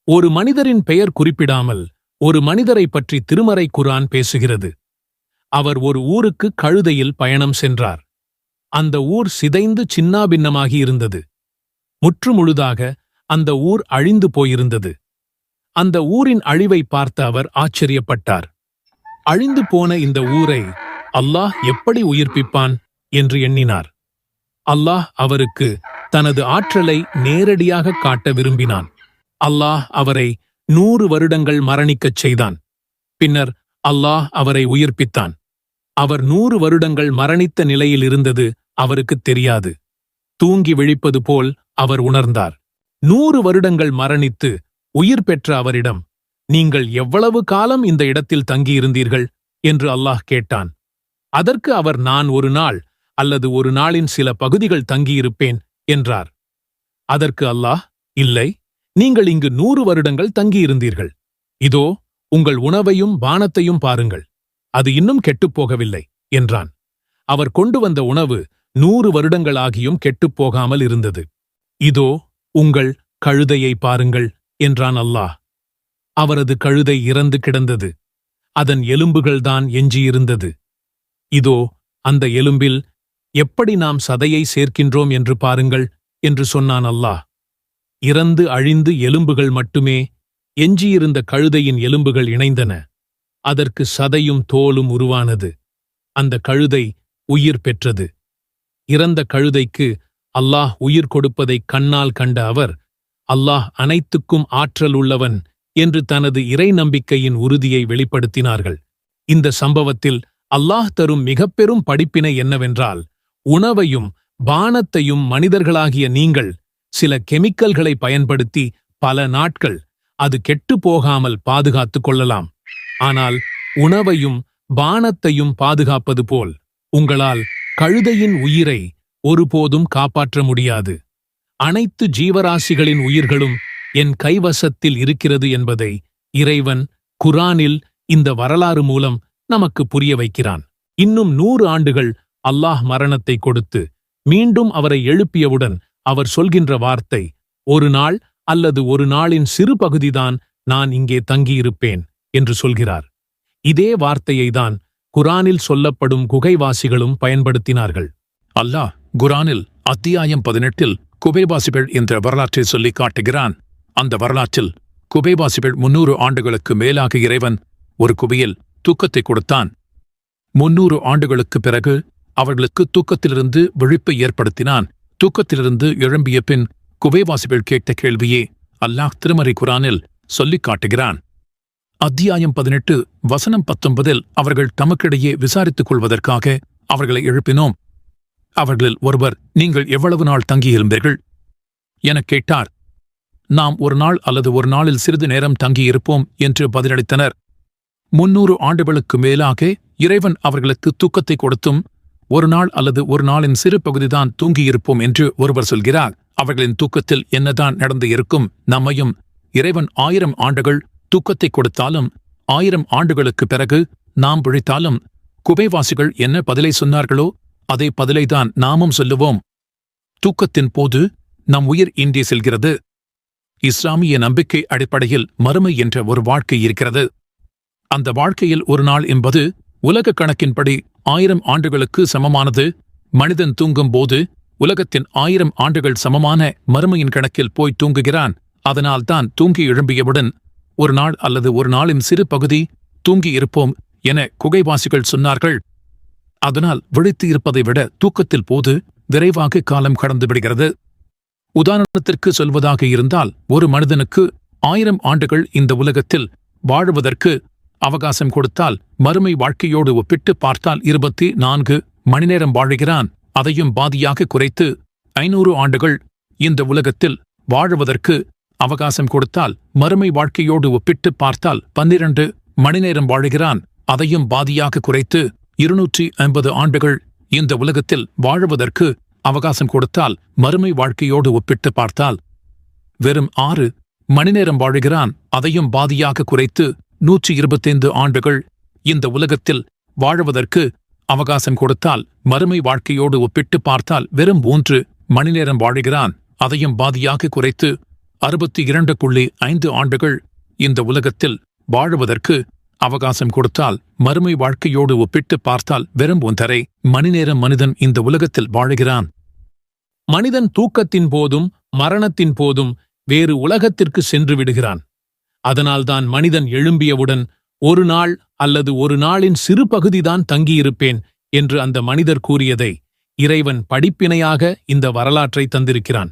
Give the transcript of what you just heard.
ஒரு மனிதரின் பெயர் குறிப்பிடாமல் ஒரு மனிதரை பற்றி திருமறை குர்ஆன் பேசுகிறது. அவர் ஒரு ஊருக்கு கழுதையில் பயணம் சென்றார். அந்த ஊர் சிதைந்து சின்னாபின்னமாகி இருந்தது. முற்றுமுழுதாக அந்த ஊர் அழிந்து போயிருந்தது. அந்த ஊரின் அழிவை பார்த்த அவர் ஆச்சரியப்பட்டார். அழிந்து போன இந்த ஊரை அல்லாஹ் எப்படி உயிர்ப்பிப்பான் என்று எண்ணினார். அல்லாஹ் அவருக்கு தனது ஆற்றலை நேரடியாக காட்ட விரும்பினான். அல்லாஹ் அவரை 100 வருடங்கள் மரணிக்கச் செய்தான். பின்னர் அல்லாஹ் அவரை உயிர்ப்பித்தான். அவர் 100 வருடங்கள் மரணித்த நிலையில் இருந்தது அவருக்குத் தெரியாது. தூங்கி விழிப்பது போல் அவர் உணர்ந்தார். 100 வருடங்கள் மரணித்து உயிர் பெற்ற அவரிடம், நீங்கள் எவ்வளவு காலம் இந்த இடத்தில் தங்கியிருந்தீர்கள் என்று அல்லாஹ் கேட்டான். அதற்கு அவர், நான் ஒரு நாள் அல்லது ஒரு நாளின் சில பகுதிகள் தங்கியிருப்பேன் என்றார். அதற்கு அல்லாஹ், இல்லை, நீங்கள் இங்கு 100 வருடங்கள் தங்கியிருந்தீர்கள். இதோ உங்கள் உணவையும் பானத்தையும் பாருங்கள், அது இன்னும் கெட்டுப்போகவில்லை என்றான். அவர் கொண்டு வந்த உணவு 100 வருடங்களாகியும் கெட்டுப்போகாமல் இருந்தது. இதோ உங்கள் கழுதையை பாருங்கள் என்றான் அல்லாஹ். அவரது கழுதை இறந்து கிடந்தது. அதன் எலும்புகள்தான் எஞ்சியிருந்தது. இதோ அந்த எலும்பில் எப்படி நாம் சதையை சேர்க்கின்றோம் என்று பாருங்கள் என்று சொன்னான் அல்லாஹ். இறந்து அழிந்து எலும்புகள் மட்டுமே எஞ்சியிருந்த கழுதையின் எலும்புகள் இணைந்தன. அதற்கு சதையும் தோலும் உருவானது. அந்த கழுதை உயிர் பெற்றது. இறந்த கழுதைக்கு அல்லாஹ் உயிர் கொடுப்பதைக் கண்ணால் கண்ட அவர், அல்லாஹ் அனைத்துக்கும் ஆற்றல் உள்ளவன் என்று தனது இறை நம்பிக்கையின் உறுதியை வெளிப்படுத்தினார்கள். இந்த சம்பவத்தில் அல்லாஹ் தரும் மிகப்பெரும் படிப்பினை என்னவென்றால், உணவையும் பானத்தையும் மனிதர்களாகிய நீங்கள் சில கெமிக்கல்களை பயன்படுத்தி பல நாட்கள் அது கெட்டுப் போகாமல் பாதுகாத்துக் கொள்ளலாம். ஆனால் உணவையும் பானத்தையும் பாதுகாப்பது போல் உங்களால் கழுதையின் உயிரை ஒருபோதும் காப்பாற்ற முடியாது. அனைத்து ஜீவராசிகளின் உயிர்களும் என் கைவசத்தில் இருக்கிறது என்பதை இறைவன் குர்ஆனில் இந்த வரலாறு மூலம் நமக்கு புரிய வைக்கிறான். இன்னும் 100 ஆண்டுகள் அல்லாஹ் மரணத்தை கொடுத்து மீண்டும் அவரை எழுப்பியவுடன் அவர் சொல்கின்ற வார்த்தை, ஒரு நாள் அல்லது ஒரு நாளின் சிறு பகுதிதான் நான் இங்கே தங்கியிருப்பேன் என்று சொல்கிறார். இதே வார்த்தையைதான் குர்ஆனில் சொல்லப்படும் குகைவாசிகளும் பயன்படுத்தினார்கள். அல்லாஹ் குர்ஆனில் அத்தியாயம் 18 குகைவாசிகள் என்ற வரலாற்றை சொல்லிக் காட்டுகிறான். அந்த வரலாற்றில் குகைவாசிகள் 300 ஆண்டுகளுக்கு மேலாக இறைவன் ஒரு குகையில் தூக்கத்தை கொடுத்தான். 300 ஆண்டுகளுக்குப் பிறகு அவர்களுக்கு தூக்கத்திலிருந்து விழிப்பை ஏற்படுத்தினான். தூக்கத்திலிருந்து எழும்பிய பின் குகைவாசிகள் கேட்ட கேள்வியே அல்லாஹ் திருமறை குர்ஆனில் சொல்லிக் காட்டுகிறான். அத்தியாயம் 18 வசனம் 19 அவர்கள் தமக்கிடையே விசாரித்துக் கொள்வதற்காக அவர்களை எழுப்பினோம். அவர்களில் ஒருவர், நீங்கள் எவ்வளவு நாள் தங்கியிருந்தீர்கள் எனக் கேட்டார். நாம் ஒரு நாள் அல்லது ஒரு நாளில் சிறிது நேரம் தங்கியிருப்போம் என்று பதிலளித்தனர். 300 ஆண்டுகளுக்கு மேலாக இறைவன் அவர்களுக்கு தூக்கத்தை கொடுத்தும் ஒரு நாள் அல்லது ஒரு நாளின் சிறு பகுதிதான் தூங்கியிருப்போம் என்று ஒருவர் சொல்கிறார். அவர்களின் தூக்கத்தில் என்னதான் நடந்து இருக்கும்? நம்மையும் இறைவன் 1000 ஆண்டுகள் தூக்கத்தை கொடுத்தாலும் 1000 ஆண்டுகளுக்குப் பிறகு நாம் விழித்தாலும் குகைவாசிகள் என்ன பதிலை சொன்னார்களோ அதே பதிலைதான் நாமும் சொல்லுவோம். தூக்கத்தின் போது நம் உயிர் இன்றி செல்கிறது. இஸ்லாமிய நம்பிக்கை அடிப்படையில் மறுமை என்ற ஒரு வாழ்க்கை இருக்கிறது. அந்த வாழ்க்கையில் ஒரு நாள் என்பது உலக கணக்கின்படி 1000 ஆண்டுகளுக்கு சமமானது. மனிதன் தூங்கும் போது உலகத்தின் 1000 ஆண்டுகள் சமமான மறுமையின் கணக்கில் போய் தூங்குகிறான். அதனால்தான் தூங்கி எழும்பியவுடன் ஒரு நாள் அல்லது ஒரு நாளின் சிறு பகுதி தூங்கி இருப்போம் என குகைவாசிகள் சொன்னார்கள். அதனால் விழித்து இருப்பதை விட தூக்கத்தில் போது விரைவாக காலம் கடந்து விடுகிறது. உதாரணத்திற்கு சொல்வதாக இருந்தால், ஒரு மனிதனுக்கு 1000 ஆண்டுகள் இந்த உலகத்தில் வாழுவதற்கு அவகாசம் கொடுத்தால் மறுமை வாழ்க்கையோடு ஒப்பிட்டு பார்த்தால் 24 மணி நேரம் வாழுகிறான். அதையும் பாதியாக குறைத்து 500 ஆண்டுகள் இந்த உலகத்தில் வாழுவதற்கு அவகாசம் கொடுத்தால் மறுமை வாழ்க்கையோடு ஒப்பிட்டு பார்த்தால் 12 மணி நேரம் வாழுகிறான். அதையும் பாதியாக குறைத்து 250 ஆண்டுகள் இந்த உலகத்தில் வாழுவதற்கு அவகாசம் கொடுத்தால் மறுமை வாழ்க்கையோடு ஒப்பிட்டு பார்த்தால் வெறும் 6 மணி நேரம் வாழுகிறான். அதையும் பாதியாக குறைத்து 125 ஆண்டுகள் இந்த உலகத்தில் வாழுவதற்கு அவகாசம் கொடுத்தால் மறுமை வாழ்க்கையோடு ஒப்பிட்டு பார்த்தால் வெறும் 3 மணி நேரம் வாழுகிறான். அதையும் பாதியாக குறைத்து 62.5 ஆண்டுகள் இந்த உலகத்தில் வாழுவதற்கு அவகாசம் கொடுத்தால் மறுமை வாழ்க்கையோடு ஒப்பிட்டு பார்த்தால் வெறும் 1.5 மணி நேரம் மனிதன் இந்த உலகத்தில் வாழுகிறான். மனிதன் தூக்கத்தின் போதும் மரணத்தின் போதும் வேறு உலகத்திற்கு சென்று விடுகிறான். அதனால்தான் மனிதன் எழும்பியவுடன் ஒரு நாள் அல்லது ஒரு நாளின் சிறு பகுதிதான் தங்கியிருப்பேன் என்று அந்த மனிதர் கூறியதை இறைவன் படிப்பினையாக இந்த வரலாற்றை தந்திருக்கிறான்.